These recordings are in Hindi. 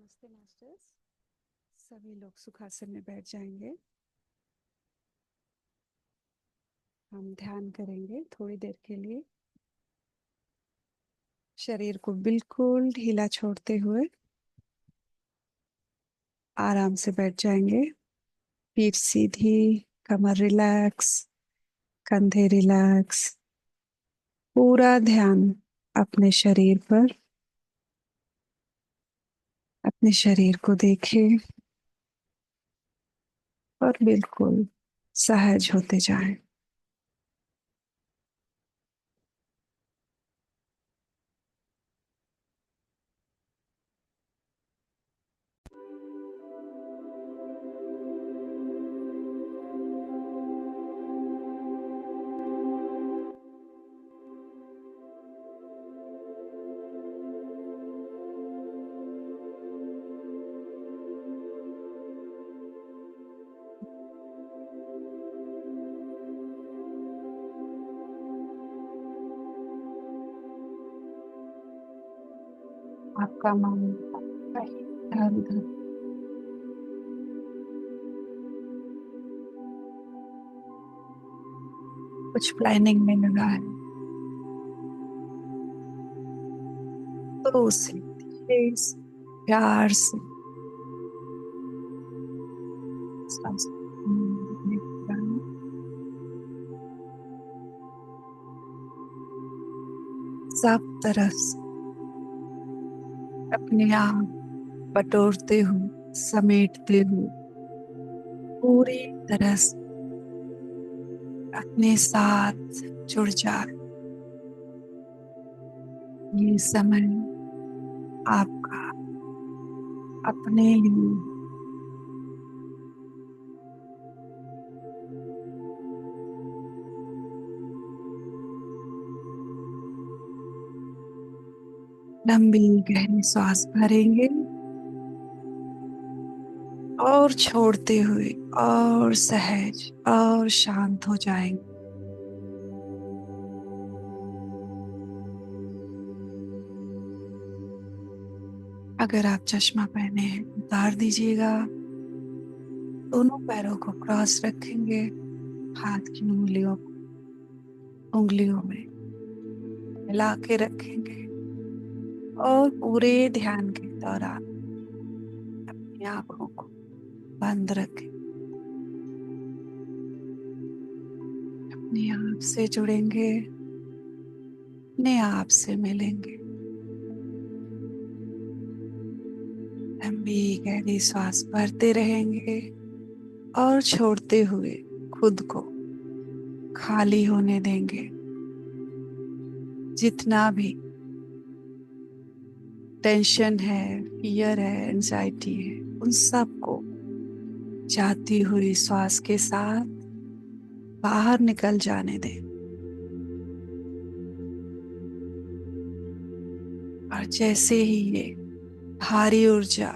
नमस्ते मास्टर्स। सभी लोग सुखासन में बैठ जाएंगे। हम ध्यान करेंगे थोड़ी देर के लिए। शरीर को बिल्कुल ढीला छोड़ते हुए आराम से बैठ जाएंगे। पीठ सीधी, कमर रिलैक्स, कंधे रिलैक्स। पूरा ध्यान अपने शरीर पर, अपने शरीर को देखें और बिल्कुल सहज होते जाएं। आपका मन कहीं इधर उधर कुछ प्लानिंग में लगा है तो उसे धीरे से, प्यार से सांस लेने की जाने। सब तरफ से अपने आप बटोरते हुए, समेटते हुए पूरी तरह से अपने साथ जुड़ जाए। ये समय आपका अपने लिए लंबी गहरी सांस भरेंगे और छोड़ते हुए और सहज और शांत हो जाएंगे। अगर आप चश्मा पहने हैं उतार दीजिएगा। दोनों पैरों को क्रॉस रखेंगे, हाथ की उंगलियों में मिला के रखेंगे और पूरे ध्यान के दौरान अपनी आंखों को बंद रखें। अपने आप से जुड़ेंगे, अपने आप से मिलेंगे। लंबी गहरी सांस भरते रहेंगे और छोड़ते हुए खुद को खाली होने देंगे। जितना भी टेंशन है, फियर है, एंजाइटी है, उन सबको जाती हुई श्वास के साथ बाहर निकल जाने दें। और जैसे ही ये भारी ऊर्जा,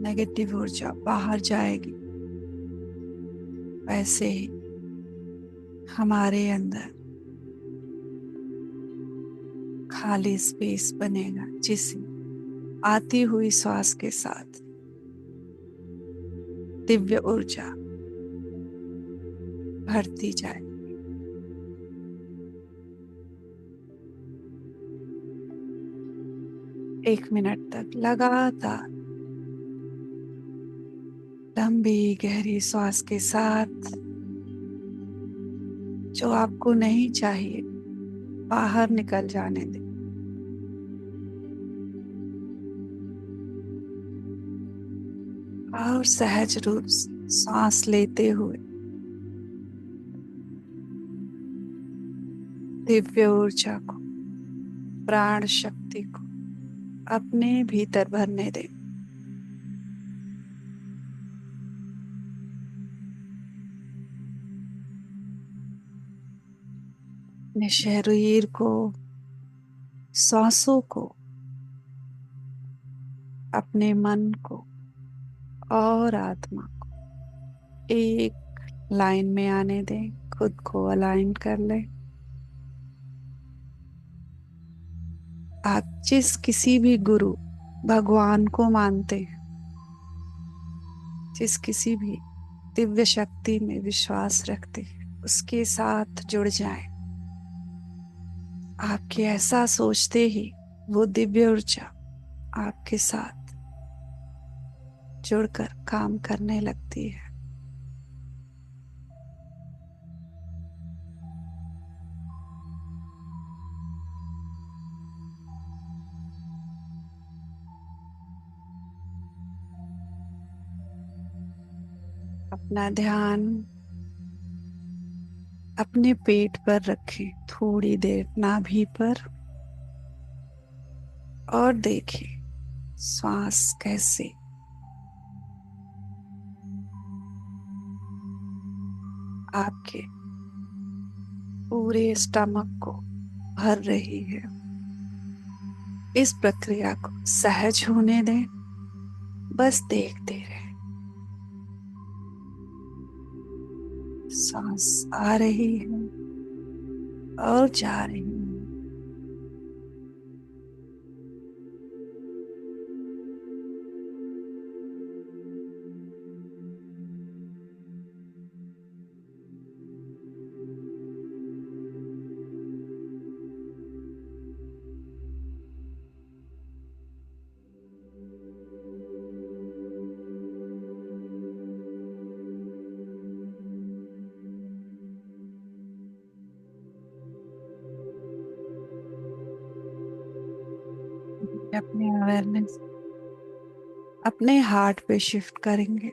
नेगेटिव ऊर्जा बाहर जाएगी, वैसे ही हमारे अंदर खाली स्पेस बनेगा, जिसे आती हुई श्वास के साथ दिव्य ऊर्जा भरती जाए। एक मिनट तक लगातार लंबी गहरी श्वास के साथ जो आपको नहीं चाहिए बाहर निकल जाने दें। और सहज रूप से सांस लेते हुए दिव्य ऊर्जा को, प्राण शक्ति को अपने भीतर भरने दें। अपने शरीर को, सांसों को, अपने मन को और आत्मा को एक लाइन में आने दें। खुद को अलाइन कर लें। आप जिस किसी भी गुरु भगवान को मानते हैं, जिस किसी भी दिव्य शक्ति में विश्वास रखते हैं, उसके साथ जुड़ जाएं। आपके ऐसा सोचते ही वो दिव्य ऊर्जा आपके साथ जुड़कर काम करने लगती है। अपना ध्यान अपने पेट पर रखें, थोड़ी देर नाभि पर, और देखें श्वास कैसे आपके पूरे स्टमक को भर रही है। इस प्रक्रिया को सहज होने दें, बस देखते रहें। सांस आ रही है और जा रही है। अपने अवेयरनेस अपने हार्ट पे शिफ्ट करेंगे।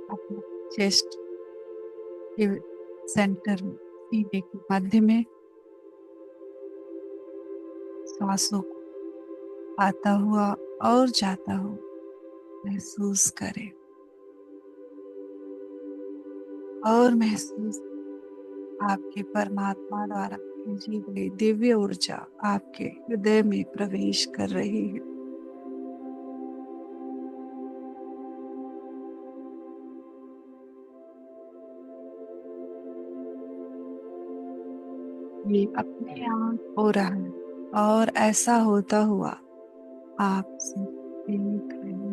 अपने चेस्ट के सेंटर में, सीने के मध्य में सांसों को आता हुआ और जाता हुआ महसूस करें, और महसूस आपके परमात्मा द्वारा भेजी गई दिव्य ऊर्जा आपके हृदय में प्रवेश कर रही है। ये अपने आप हो रहा है, और ऐसा होता हुआ आप सिर्फ देख रहे हैं।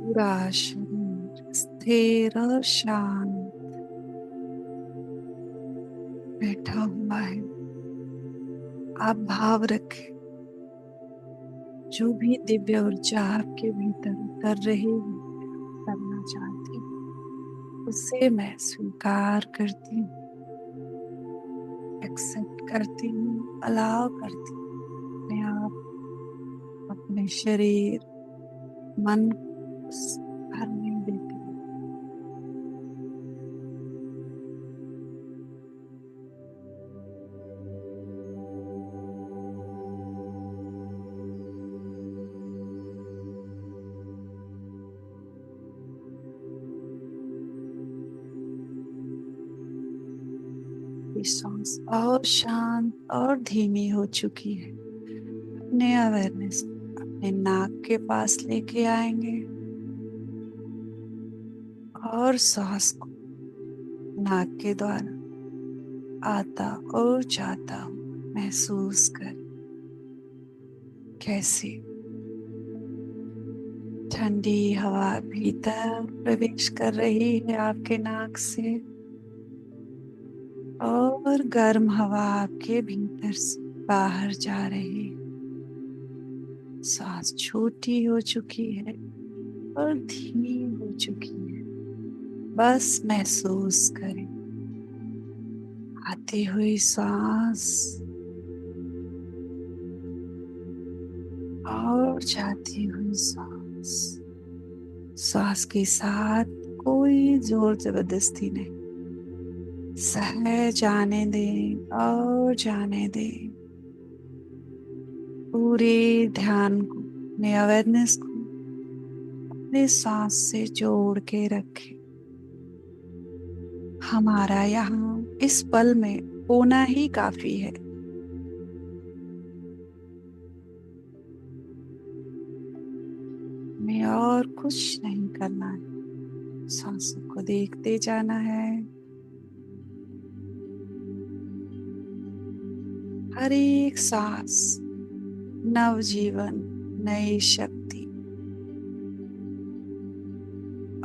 पूरा शरीर स्थिर और शांत बैठा हुआ है। आप भाव रखें, जो भी दिव्य ऊर्जा आपके भीतर उतर रही है, करना चाहती हूँ, उसे मैं स्वीकार करती हूँ, एक्सेप्ट करती हूँ, अलाउ करती हूँ। अपने आप, अपने शरीर, मन को भरने देती हूँ। ये सांस और शांत और धीमी हो चुकी है। अपने अवेयरनेस अपने नाक के पास लेके आएंगे, और सांस को नाक के द्वारा आता और जाता हूँ महसूस कर, कैसे ठंडी हवा भीतर प्रवेश कर रही है आपके नाक से, और गर्म हवा आपके भीतर से बाहर जा रही है। सांस छोटी हो चुकी है और धीमी हो चुकी है। बस महसूस करें आती हुई सांस और जाती हुई सांस। सांस के साथ कोई जोर जबरदस्ती नहीं, सहज जाने दें और जाने दें। पूरे ध्यान को, अपने अवेयरनेस को अपने सांस से जोड़ के रखें। हमारा यहाँ इस पल में होना ही काफी है। हमें और कुछ नहीं करना है, सांसों को देखते जाना है। हर एक सांस नवजीवन, नई शक्ति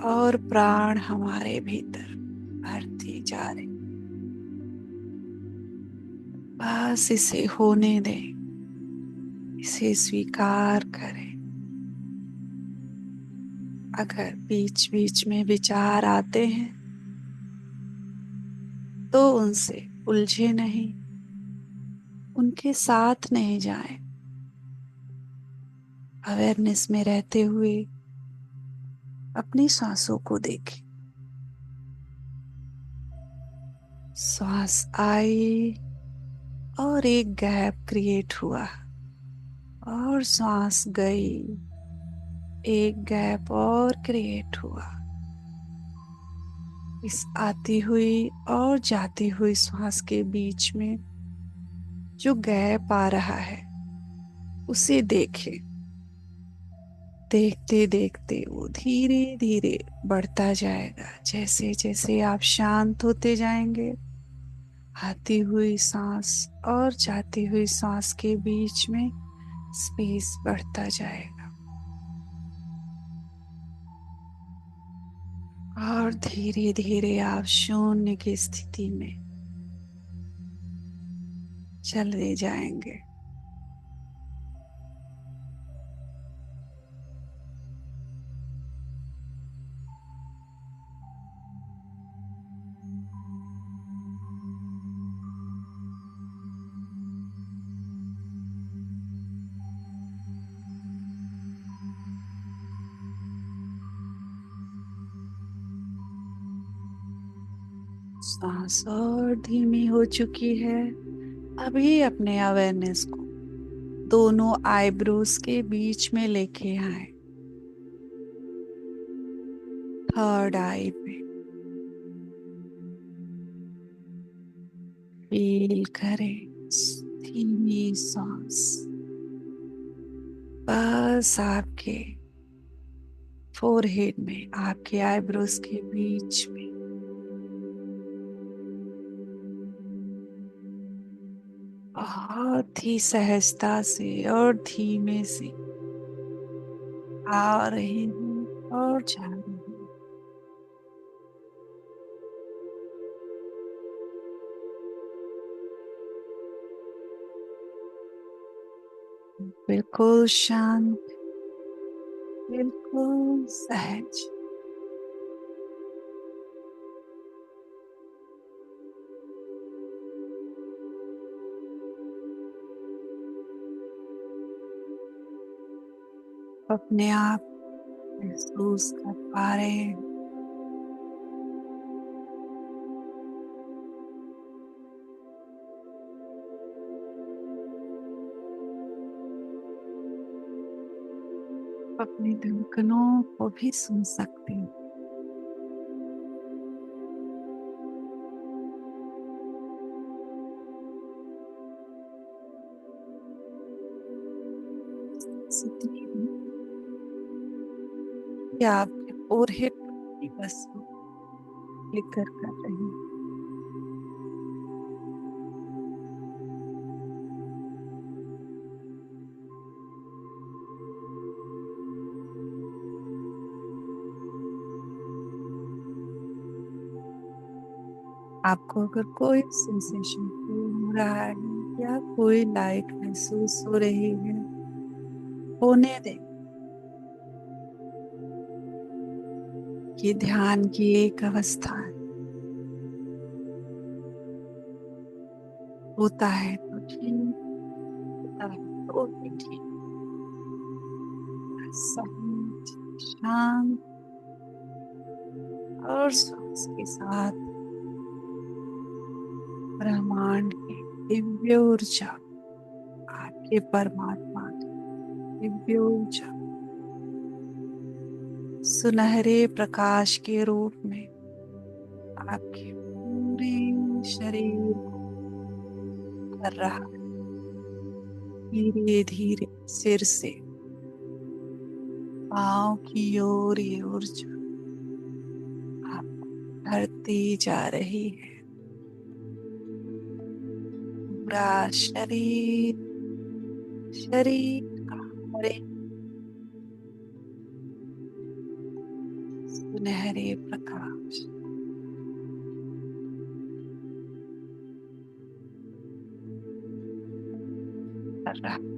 और प्राण हमारे भीतर भरती जा रही। बस इसे होने दें, इसे स्वीकार करें। अगर बीच बीच में विचार आते हैं तो उनसे उलझे नहीं, उनके साथ नहीं जाएं। अवेयरनेस में रहते हुए अपनी सांसों को देखें। सांस आई और एक गैप क्रिएट हुआ और सांस गई, एक गैप और क्रिएट हुआ। इस आती हुई और जाती हुई सांस के बीच में जो गैप आ रहा है उसे देखें। देखते देखते वो धीरे धीरे बढ़ता जाएगा। जैसे जैसे आप शांत होते जाएंगे, आती हुई सांस और जाती हुई सांस के बीच में स्पेस बढ़ता जाएगा और धीरे धीरे आप शून्य की स्थिति में चले जाएंगे। सांस और धीमी हो चुकी है। अभी अपने अवेयरनेस को दोनों आईब्रोज के बीच में लेके आए, थर्ड आई पे फील करें धीमी सांस बस आपके फोरहेड में, आपके आईब्रोज के बीच में। बहुत ही सहजता से और धीमे से आ रही हूँ और जा रही हूँ। बिल्कुल शांत, बिल्कुल सहज। अपने आप महसूस कर पा रहे हैं। अपनी धड़कनों को भी सुन सकते हैं। जितनी भी आपके फोरहेड की बस क्लिकर कर रही हैं। आपको अगर कोई सेंसेशन फील हो रहा है या कोई लाइट महसूस हो रही है, होने दें। ये ध्यान की एक अवस्था है। होता है तो ठीक, होता है तो भी ठीक। सहज, शांत और सांस के साथ दिव्य ऊर्जा, आपके परमात्मा की दिव्य ऊर्जा सुनहरे प्रकाश के रूप में आपके पूरे शरीर को कर रहा है। धीरे धीरे सिर से पांव की ओर ये ऊर्जा आप बढ़ती जा रही है। पूरा शरीर, शरीर का हर एक सुनहरे प्रकाश कर रहा है।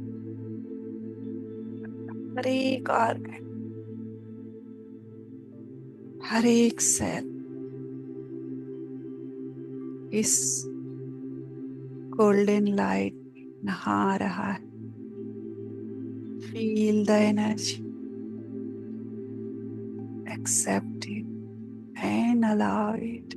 हर एक ऑर्गन, हर एक सेल इस गोल्डन लाइट में नहा रहा है। Feel the energy, accept it and allow it.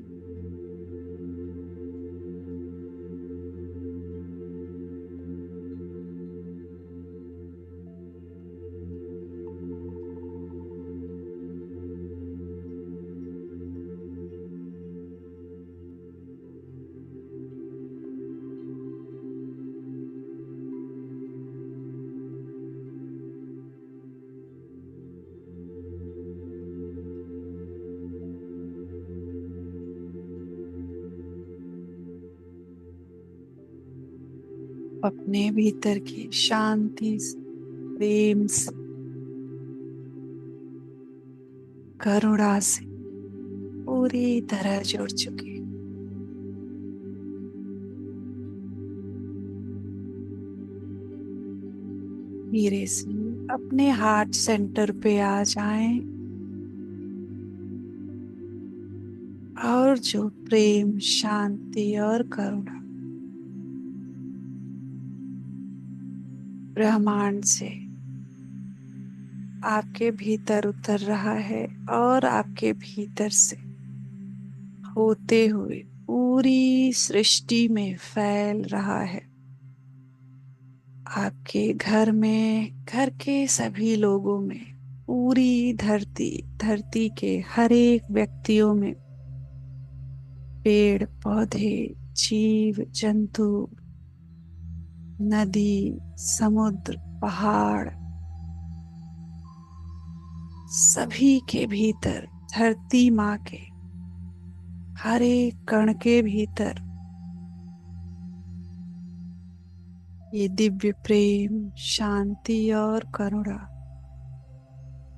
अपने भीतर की शांति से, प्रेम से, करुणा से पूरी तरह जुड़ चुके हैं। धीरे से अपने हार्ट सेंटर पे आ जाएं और जो प्रेम, शांति और करुणा ब्रह्मांड से आपके भीतर उतर रहा है और आपके भीतर से होते हुए पूरी सृष्टि में फैल रहा है। आपके घर में, घर के सभी लोगों में, पूरी धरती, धरती के हर एक व्यक्तियों में, पेड़ पौधे, जीव जंतु, नदी, समुद्र, पहाड़, सभी के भीतर, धरती माँ के हर एक कण के भीतर ये दिव्य प्रेम, शांति और करुणा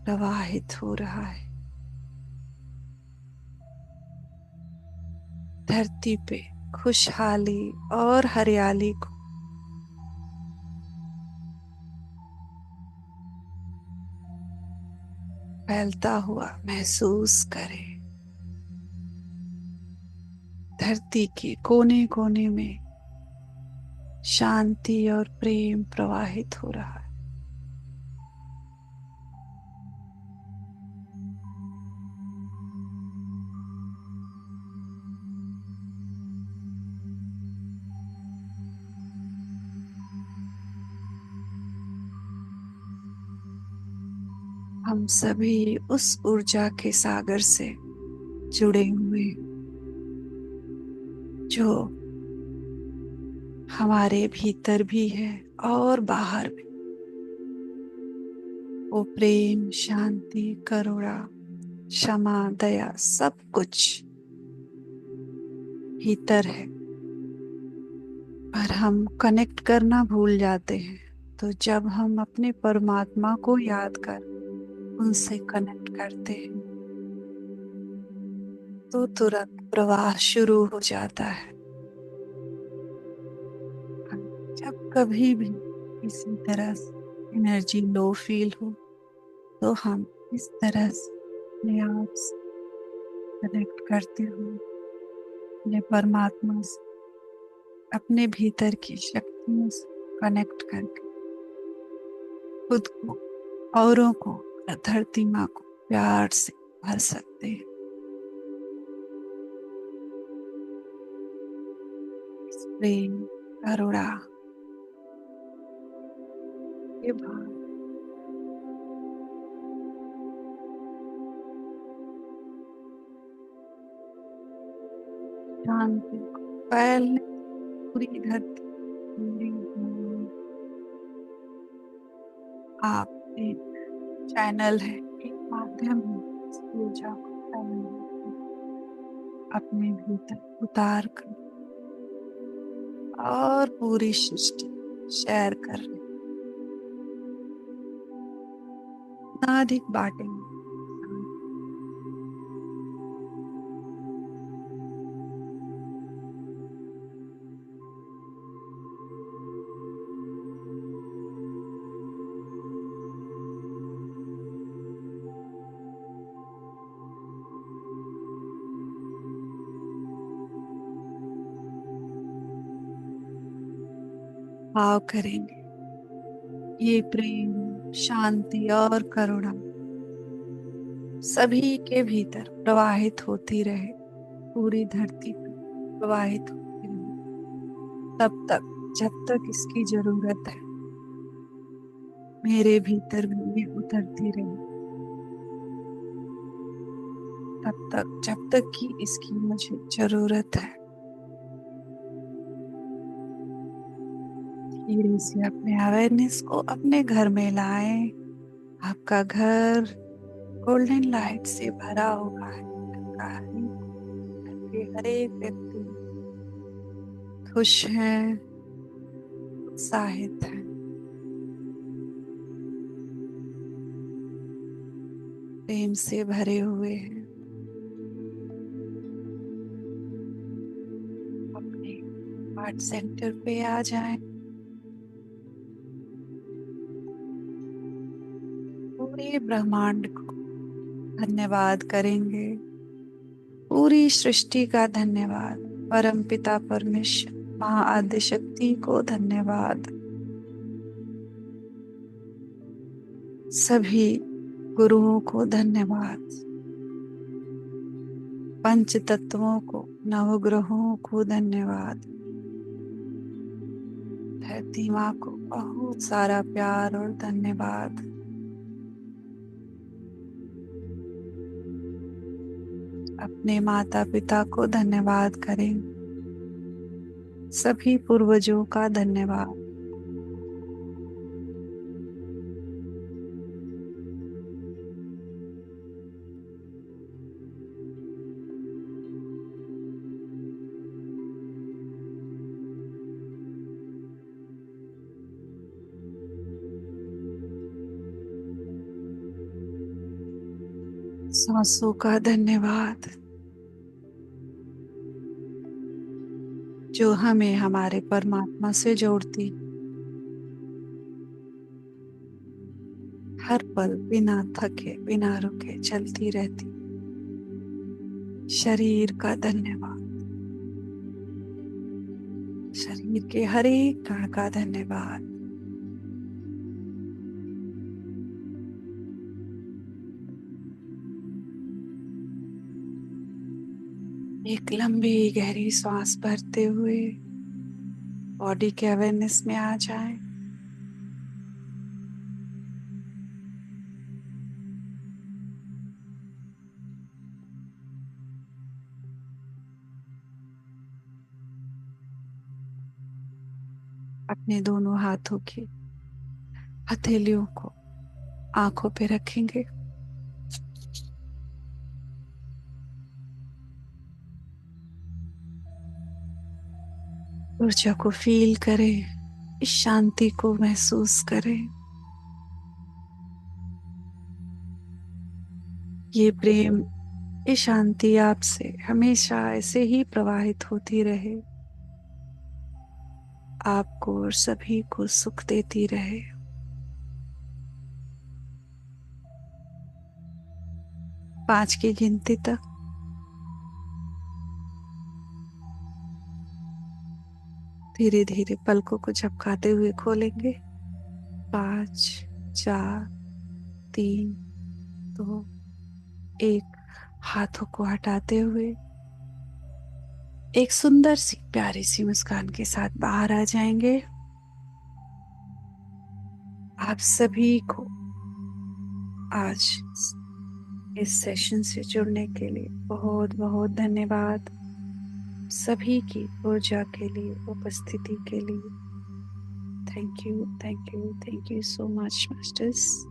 प्रवाहित हो रहा है। धरती पे खुशहाली और हरियाली को फैलता हुआ महसूस करें। धरती के कोने कोने में शांति और प्रेम प्रवाहित हो रहा है। हम सभी उस ऊर्जा के सागर से जुड़े हुए, जो हमारे भीतर भी है और बाहर भी। वो प्रेम, शांति, करुणा, क्षमा, दया सब कुछ भीतर है, पर हम कनेक्ट करना भूल जाते हैं। तो जब हम अपने परमात्मा को याद कर उनसे कनेक्ट करते हैं तो तुरंत प्रवाह शुरू हो जाता है। जब कभी भी किसी तरह से एनर्जी लो फील हो तो हम इस तरह से अपने आप से कनेक्ट करते हुए अपने परमात्मा से, अपने भीतर की शक्तियों से कनेक्ट करके खुद को, औरों को, धरती माँ को प्यार से भर सकते हैं। इस प्रेम, करुणा के भाव, शांति को फैलने पूरी धरती पूरी दुनिया। आप एक चैनल है, एक माध्यम है इस ऊर्जा को फैलाने की, अपने भीतर उतार कर और पूरी सृष्टि शेयर कर रहे, ना अधिक बांटेंगे। भाव करेंगे ये प्रेम, शांति और करुणा सभी के भीतर प्रवाहित होती रहे, पूरी धरती पर प्रवाहित होती रहे, तब तक जब तक इसकी जरूरत है। मेरे भीतर भी ये उतरती रहे, तब तक जब तक कि इसकी मुझे जरूरत है। धीरे से अपने अवेयरनेस को अपने घर में लाएं। आपका घर गोल्डन लाइट से भरा हुआ है। घर के हर एक व्यक्ति खुश है, उत्साहित है, प्रेम से भरे हुए हैं। अपने हार्ट सेंटर पे आ जाएं। पूरे ब्रह्मांड को धन्यवाद करेंगे, पूरी सृष्टि का धन्यवाद, परम पिता परमेश्वर महाआद्य शक्ति को धन्यवाद, सभी गुरुओं को धन्यवाद, पंच तत्वों को, नवग्रहों को धन्यवाद, धरती माँ को बहुत सारा प्यार और धन्यवाद। अपने माता पिता को धन्यवाद करें, सभी पूर्वजों का धन्यवाद। सांसों का धन्यवाद जो हमें हमारे परमात्मा से जोड़ती, हर पल बिना थके बिना रुके चलती रहती। शरीर का धन्यवाद, शरीर के हर एक कण का धन्यवाद। एक लंबी गहरी सांस भरते हुए बॉडी के अवेयरनेस में आ जाएं। अपने दोनों हाथों की हथेलियों को आंखों पे रखेंगे। ऊर्जा को फील करें, इस शांति को महसूस करें। ये प्रेम, ये शांति आपसे हमेशा ऐसे ही प्रवाहित होती रहे, आपको और सभी को सुख देती रहे। 5 की गिनती तक धीरे धीरे पलकों को झपकाते हुए खोलेंगे। 5, 4, 3, 2, 1। हाथों को हटाते हुए एक सुंदर सी प्यारी सी मुस्कान के साथ बाहर आ जाएंगे। आप सभी को आज इस सेशन से जुड़ने के लिए बहुत बहुत धन्यवाद। सभी की ऊर्जा के लिए, उपस्थिति के लिए thank you, thank you, thank you so much masters.